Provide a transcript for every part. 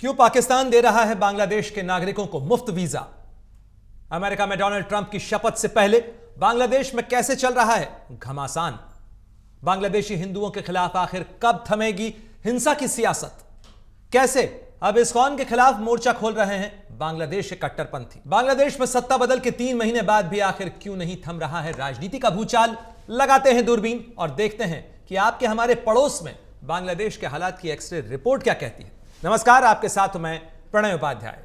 क्यों पाकिस्तान दे रहा है बांग्लादेश के नागरिकों को मुफ्त वीजा? अमेरिका में डोनाल्ड ट्रंप की शपथ से पहले बांग्लादेश में कैसे चल रहा है घमासान? बांग्लादेशी हिंदुओं के खिलाफ आखिर कब थमेगी हिंसा की सियासत? कैसे अब इस्कॉन के खिलाफ मोर्चा खोल रहे हैं बांग्लादेश के कट्टरपंथी? बांग्लादेश में सत्ता बदल के 3 महीने बाद भी आखिर क्यों नहीं थम रहा है राजनीति का भूचाल? लगाते हैं दूरबीन और देखते हैं कि आपके हमारे पड़ोस में बांग्लादेश के हालात की एक्सरे रिपोर्ट क्या कहती है। नमस्कार, आपके साथ मैं प्रणय उपाध्याय।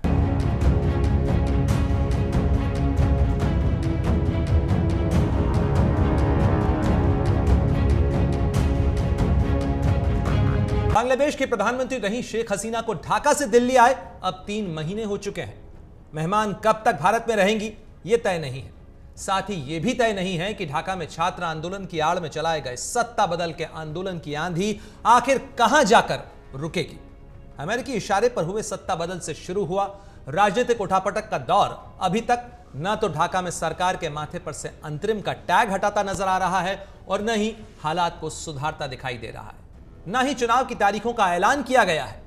बांग्लादेश के प्रधानमंत्री रही शेख हसीना को ढाका से दिल्ली आए अब 3 महीने हो चुके हैं। मेहमान कब तक भारत में रहेंगी यह तय नहीं है। साथ ही यह भी तय नहीं है कि ढाका में छात्र आंदोलन की आड़ में चलाए गए सत्ता बदल के आंदोलन की आंधी आखिर कहां जाकर रुकेगी। अमेरिकी इशारे पर हुए सत्ता बदल से शुरू हुआ राजनीतिक उठापटक का दौर अभी तक न तो ढाका में सरकार के माथे पर से अंतरिम का टैग हटाता नजर आ रहा है और न ही हालात को सुधारता दिखाई दे रहा है। न ही चुनाव की तारीखों का ऐलान किया गया है।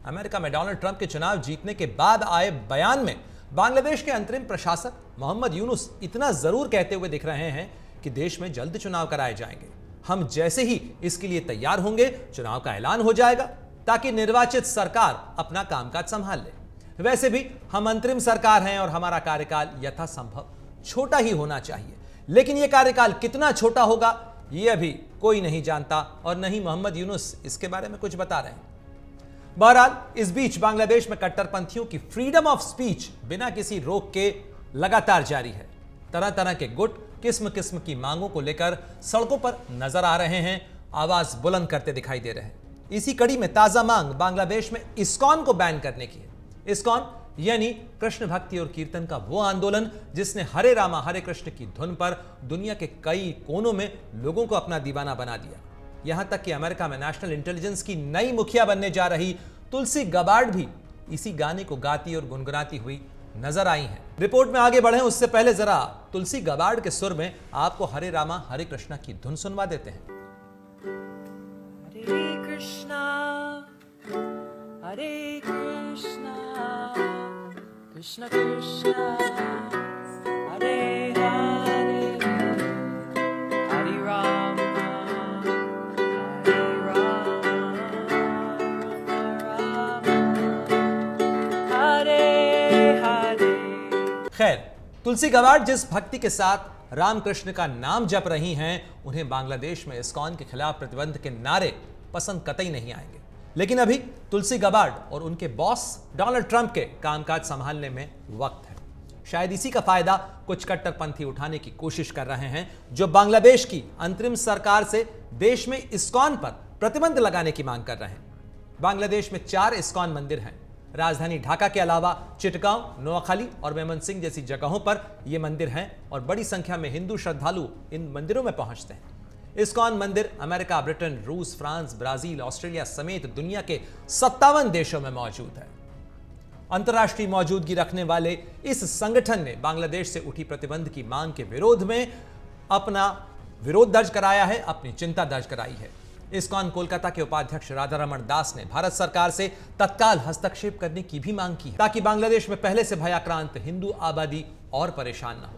अमेरिका में डोनाल्ड ट्रंप के चुनाव जीतने के बाद आए बयान में बांग्लादेश के अंतरिम प्रशासक मोहम्मद यूनुस इतना जरूर कहते हुए दिख रहे हैं कि देश में जल्द चुनाव कराए जाएंगे। हम जैसे ही इसके लिए तैयार होंगे चुनाव का ऐलान हो जाएगा ताकि निर्वाचित सरकार अपना कामकाज संभाल ले। वैसे भी हम अंतरिम सरकार हैं और हमारा कार्यकाल यथासंभव छोटा ही होना चाहिए, लेकिन यह कार्यकाल कितना छोटा होगा यह अभी कोई नहीं जानता और न ही मोहम्मद यूनुस इसके बारे में कुछ बता रहे हैं। बहरहाल इस बीच बांग्लादेश में कट्टरपंथियों की फ्रीडम ऑफ स्पीच बिना किसी रोक के लगातार जारी है। तरह तरह के गुट किस्म किस्म की मांगों को लेकर सड़कों पर नजर आ रहे हैं, आवाज बुलंद करते दिखाई दे रहे हैं। इसी कड़ी में ताजा मांग बांग्लादेश में इस्कॉन को बैन करने की है। इस्कॉन यानी कृष्ण भक्ति और कीर्तन का वो आंदोलन जिसने हरे रामा हरे कृष्ण की धुन पर दुनिया के कई कोनों में लोगों को अपना दीवाना बना दिया। यहां तक कि अमेरिका में नेशनल इंटेलिजेंस की नई मुखिया बनने जा रही तुलसी गबार्ड भी इसी गाने को गाती और गुनगुनाती हुई नजर आई हैं। रिपोर्ट में आगे बढ़े उससे पहले जरा तुलसी गबार्ड के सुर में आपको हरे रामा हरे कृष्णा की धुन सुनवा देते हैं। हरे कृष्णा कृष्ण कृष्ण हरे हरे हरे राम हरे हरे। खैर, तुलसी गबार्ड जिस भक्ति के साथ रामकृष्ण का नाम जप रही हैं, उन्हें बांग्लादेश में इस्कॉन के खिलाफ प्रतिबंध के नारे पसंद कतई नहीं आएंगे। लेकिन अभी तुलसी गबार्ड और उनके बॉस डोनाल्ड ट्रंप के कामकाज संभालने में वक्त है। शायद इसी का फायदा कुछ कट्टरपंथी उठाने की कोशिश कर रहे हैं जो बांग्लादेश की अंतरिम सरकार से देश में इस्कॉन पर प्रतिबंध लगाने की मांग कर रहे हैं। बांग्लादेश में 4 इस्कॉन मंदिर हैं। राजधानी ढाका के अलावा चिटगांव, नोआखाली और मेमनसिंह जैसी जगहों पर ये मंदिर हैं और बड़ी संख्या में हिंदू श्रद्धालु इन मंदिरों में पहुंचते हैं। इस्कॉन मंदिर अमेरिका, ब्रिटेन, रूस, फ्रांस, ब्राजील, ऑस्ट्रेलिया समेत दुनिया के 57 देशों में मौजूद है। अंतर्राष्ट्रीय मौजूदगी रखने वाले इस संगठन ने बांग्लादेश से उठी प्रतिबंध की मांग के विरोध में अपना विरोध दर्ज कराया है, अपनी चिंता दर्ज कराई है। इस्कॉन कोलकाता के उपाध्यक्ष राधारमण दास ने भारत सरकार से तत्काल हस्तक्षेप करने की भी मांग की है ताकि बांग्लादेश में पहले से भयाक्रांत हिंदू आबादी और परेशान न हो।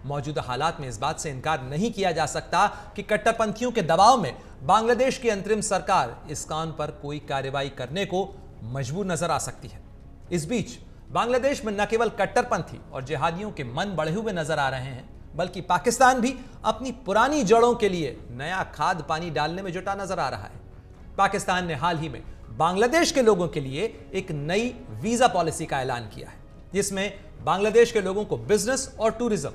मौजूदा हालात में इस बात से इनकार नहीं किया जा सकता कि कट्टरपंथियों के दबाव में बांग्लादेश की अंतरिम सरकार इस्कॉन पर कोई कार्रवाई करने को मजबूर नजर आ सकती है। इस बीच बांग्लादेश में न केवल कट्टरपंथी और जिहादियों के मन बढ़े हुए नजर आ रहे हैं, बल्कि पाकिस्तान भी अपनी पुरानी जड़ों के लिए नया खाद पानी डालने में जुटा नजर आ रहा है। पाकिस्तान ने हाल ही में बांग्लादेश के लोगों के लिए एक नई वीजा पॉलिसी का ऐलान किया है, जिसमें बांग्लादेश के लोगों को बिजनेस और टूरिज्म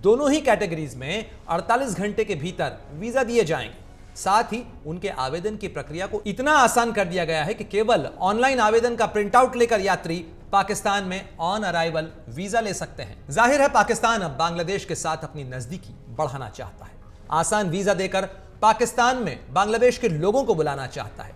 दोनों ही कैटेगरीज में 48 घंटे के भीतर वीजा दिए जाएंगे। साथ ही उनके आवेदन की प्रक्रिया को इतना आसान कर दिया गया है कि केवल ऑनलाइन आवेदन का प्रिंट आउट लेकर यात्री पाकिस्तान में ऑन अराइवल वीजा ले सकते हैं। जाहिर है पाकिस्तान अब बांग्लादेश के साथ अपनी नजदीकी बढ़ाना चाहता है। आसान वीजा देकर पाकिस्तान में बांग्लादेश के लोगों को बुलाना चाहता है।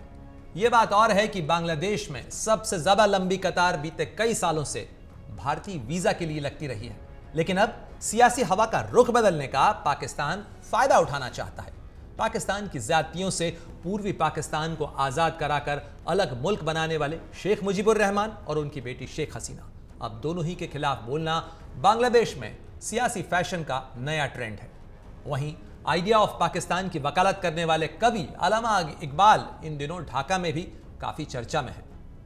यह बात और है कि बांग्लादेश में सबसे ज्यादा लंबी कतार बीते कई सालों से भारतीय वीजा के लिए लगती रही है, लेकिन अब सियासी हवा का रुख बदलने का पाकिस्तान फायदा उठाना चाहता है। पाकिस्तान की ज्यादतियों से पूर्वी पाकिस्तान को आजाद कराकर अलग मुल्क बनाने वाले शेख मुजीबुर रहमान और उनकी बेटी शेख हसीना, अब दोनों ही के खिलाफ बोलना बांग्लादेश में सियासी फैशन का नया ट्रेंड है। वहीं आइडिया ऑफ पाकिस्तान की वकालत करने वाले कवि अल्लामा इकबाल इन दिनों ढाका में भी काफी चर्चा में है।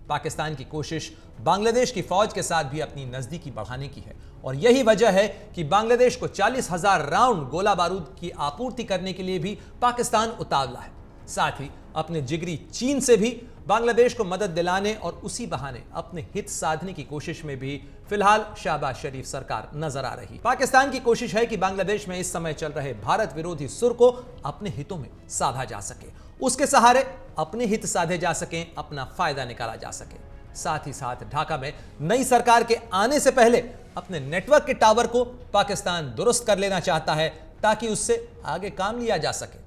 पाकिस्तान की कोशिश बांग्लादेश की फौज के साथ भी अपनी नजदीकी बढ़ाने की है और यही वजह है कि बांग्लादेश को 40,000 राउंड गोला बारूद की आपूर्ति करने के लिए भी पाकिस्तान उतावला है। साथ ही अपने जिगरी चीन से भी बांग्लादेश को मदद दिलाने और उसी बहाने अपने हित साधने की कोशिश में भी फिलहाल शहबाज शरीफ सरकार नजर आ रही। पाकिस्तान की कोशिश है कि बांग्लादेश में इस समय चल रहे भारत विरोधी सुर को अपने हितों में साधा जा सके, उसके सहारे अपने हित साधे जा सकें, अपना फायदा निकाला जा सके। साथ ही साथ ढाका में नई सरकार के आने से पहले अपने नेटवर्क के टावर को पाकिस्तान दुरुस्त कर लेना चाहता है ताकि उससे आगे काम लिया जा सके।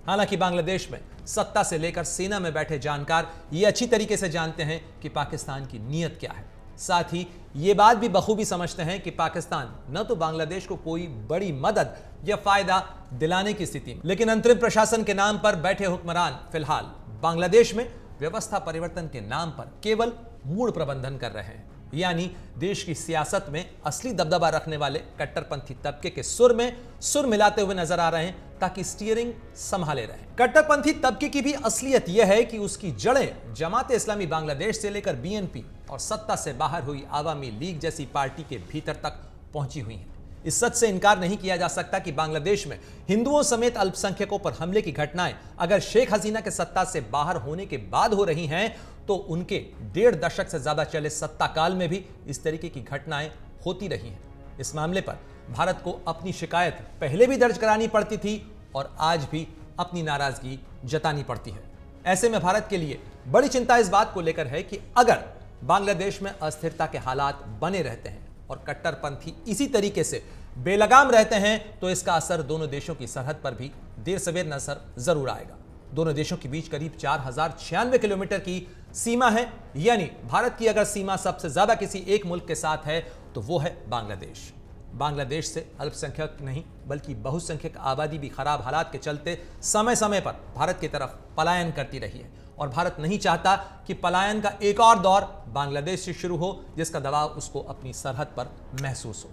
हालांकि बांग्लादेश में सत्ता से लेकर सेना में बैठे जानकार ये अच्छी तरीके से जानते हैं कि पाकिस्तान की नीयत क्या है। साथ ही ये बात भी बखूबी समझते हैं कि पाकिस्तान न तो बांग्लादेश को कोई बड़ी मदद या फायदा दिलाने की स्थिति में, लेकिन अंतरिम प्रशासन के नाम पर बैठे हुक्मरान फिलहाल बांग्लादेश में व्यवस्था परिवर्तन के नाम पर केवल मूड प्रबंधन कर रहे हैं, यानी देश की सियासत में असली दबदबा रखने वाले कट्टरपंथी तबके के सुर में सुर मिलाते हुए नजर आ रहे हैं ताकि स्टीयरिंग संभाले रहे। कट्टरपंथी तबके की भी असलियत यह है कि उसकी जड़ें जमात इस्लामी बांग्लादेश से लेकर बीएनपी और सत्ता से बाहर हुई आवामी लीग जैसी पार्टी के भीतर तक पहुंची हुई हैं। इस सच से इनकार नहीं किया जा सकता कि बांग्लादेश में हिंदुओं समेत अल्पसंख्यकों पर हमले की घटनाएं अगर शेख हसीना के सत्ता से बाहर होने के बाद हो रही हैं तो उनके 1.5 दशक से ज्यादा चले सत्ता काल में भी इस तरीके की घटनाएं होती रही हैं। इस मामले पर भारत को अपनी शिकायत पहले भी दर्ज करानी पड़ती थी और आज भी अपनी नाराजगी जतानी पड़ती है। ऐसे में भारत के लिए बड़ी चिंता इस बात को लेकर है कि अगर बांग्लादेश में अस्थिरता के हालात बने रहते हैं और कट्टरपंथी इसी तरीके से बेलगाम रहते हैं तो इसका असर दोनों देशों की सरहद पर भी देर सवेर नजर जरूर आएगा। दोनों देशों के बीच करीब 4096 किलोमीटर की सीमा है, यानी भारत की अगर सीमा सबसे ज्यादा किसी एक मुल्क के साथ है तो वो है बांग्लादेश। बांग्लादेश से अल्पसंख्यक नहीं बल्कि बहुसंख्यक आबादी भी खराब हालात के चलते समय समय पर भारत की तरफ पलायन करती रही है और भारत नहीं चाहता कि पलायन का एक और दौर बांग्लादेश से शुरू हो जिसका दबाव उसको अपनी सरहद पर महसूस हो।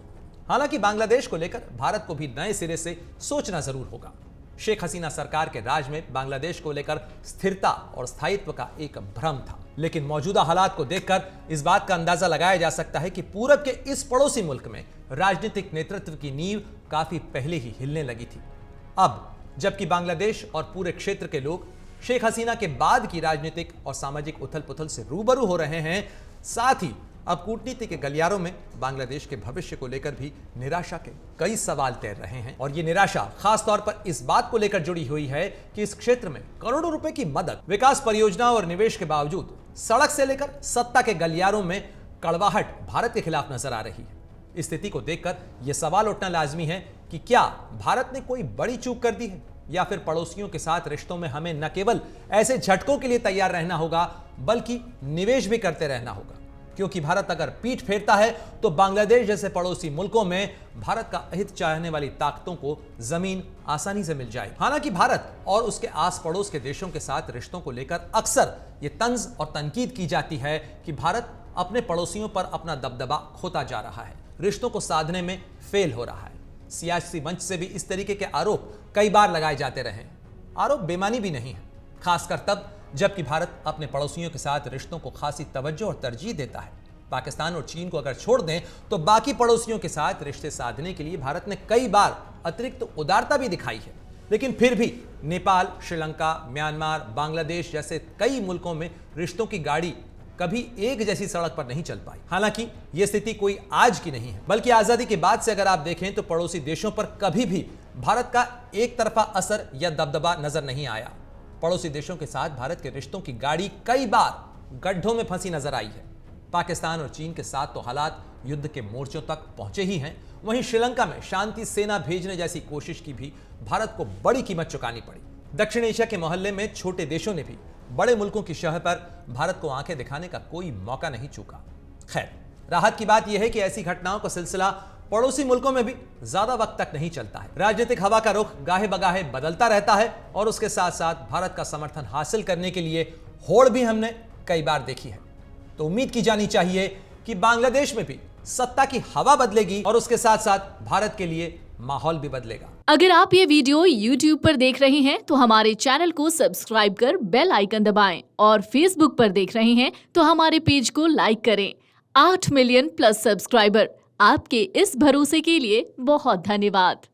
हालांकि बांग्लादेश को लेकर भारत को भी नए सिरे से सोचना जरूर होगा। शेख हसीना सरकार के राज में बांग्लादेश को लेकर स्थिरता और स्थायित्व का एक भ्रम था, लेकिन मौजूदा हालात को देखकर इस बात का अंदाजा लगाया जा सकता है कि पूरब के इस पड़ोसी मुल्क में राजनीतिक नेतृत्व की नींव काफी पहले ही हिलने लगी थी। अब जबकि बांग्लादेश और पूरे क्षेत्र के लोग शेख हसीना के बाद की राजनीतिक और सामाजिक उथल पुथल से रूबरू हो रहे हैं, साथ ही अब कूटनीति के गलियारों में बांग्लादेश के भविष्य को लेकर भी निराशा के कई सवाल तैर रहे हैं। और ये निराशा खास तौर पर इस बात को लेकर जुड़ी हुई है कि इस क्षेत्र में करोड़ों रुपए की मदद, विकास परियोजनाओं और निवेश के बावजूद सड़क से लेकर सत्ता के गलियारों में कड़वाहट भारत के खिलाफ नजर आ रही है। इस स्थिति को देखकर यह सवाल उठना लाजमी है कि क्या भारत ने कोई बड़ी चूक कर दी है या फिर पड़ोसियों के साथ रिश्तों में हमें न केवल ऐसे झटकों के लिए तैयार रहना होगा बल्कि निवेश भी करते रहना होगा, क्योंकि भारत अगर पीठ फेरता है तो बांग्लादेश जैसे पड़ोसी मुल्कों में भारत का अहित चाहने वाली ताकतों को जमीन आसानी से मिल जाएगी। हालांकि भारत और उसके आस पड़ोस के देशों के साथ रिश्तों को लेकर अक्सर ये तंज और तनकीद की जाती है कि भारत अपने पड़ोसियों पर अपना दबदबा खोता जा रहा है, रिश्तों को साधने में फेल हो रहा है। सियासी मंच से भी इस तरीके के आरोप कई बार लगाए जाते रहे। आरोप बेमानी भी नहीं है, खासकर तब जबकि भारत अपने पड़ोसियों के साथ रिश्तों को खासी तवज्जो और तरजीह देता है। पाकिस्तान और चीन को अगर छोड़ दें तो बाकी पड़ोसियों के साथ रिश्ते साधने के लिए भारत ने कई बार अतिरिक्त उदारता भी दिखाई है, लेकिन फिर भी नेपाल, श्रीलंका, म्यांमार, बांग्लादेश जैसे कई मुल्कों में रिश्तों की गाड़ी कभी एक जैसी सड़क पर नहीं चल पाई। हालांकि यह स्थिति कोई आज की नहीं है, बल्कि आजादी के बाद से अगर आप देखें तो पड़ोसी देशों पर कभी भी भारत का एक तरफा असर या दबदबा नजर नहीं आया। पड़ोसी देशों के साथ भारत के रिश्तों की गाड़ी कई बार गड्ढों में फंसी नजर आई है। पाकिस्तान और चीन के साथ तो हालात युद्ध के मोर्चों तक पहुंचे ही हैं, वहीं श्रीलंका में शांति सेना भेजने जैसी कोशिश की भी भारत को बड़ी कीमत चुकानी पड़ी। दक्षिण एशिया के मोहल्ले में छोटे देशों ने भी बड़े मुल्कों की शह पर भारत को आंखें दिखाने का कोई मौका नहीं चूका। खैर, राहत की बात यह है कि ऐसी घटनाओं का सिलसिला पड़ोसी मुल्कों में भी ज्यादा वक्त तक नहीं चलता है। राजनीतिक हवा का रुख गाहे बगाहे बदलता रहता है और उसके साथ साथ भारत का समर्थन हासिल करने के लिए होड़ भी हमने कई बार देखी है। तो उम्मीद की जानी चाहिए कि बांग्लादेश में भी सत्ता की हवा बदलेगी और उसके साथ साथ भारत के लिए माहौल भी बदलेगा। अगर आप ये वीडियो YouTube पर देख रहे हैं तो हमारे चैनल को सब्सक्राइब कर बेल आइकन दबाएं और Facebook पर देख रहे हैं तो हमारे पेज को लाइक करें। 8 मिलियन प्लस सब्सक्राइबर, आपके इस भरोसे के लिए बहुत धन्यवाद।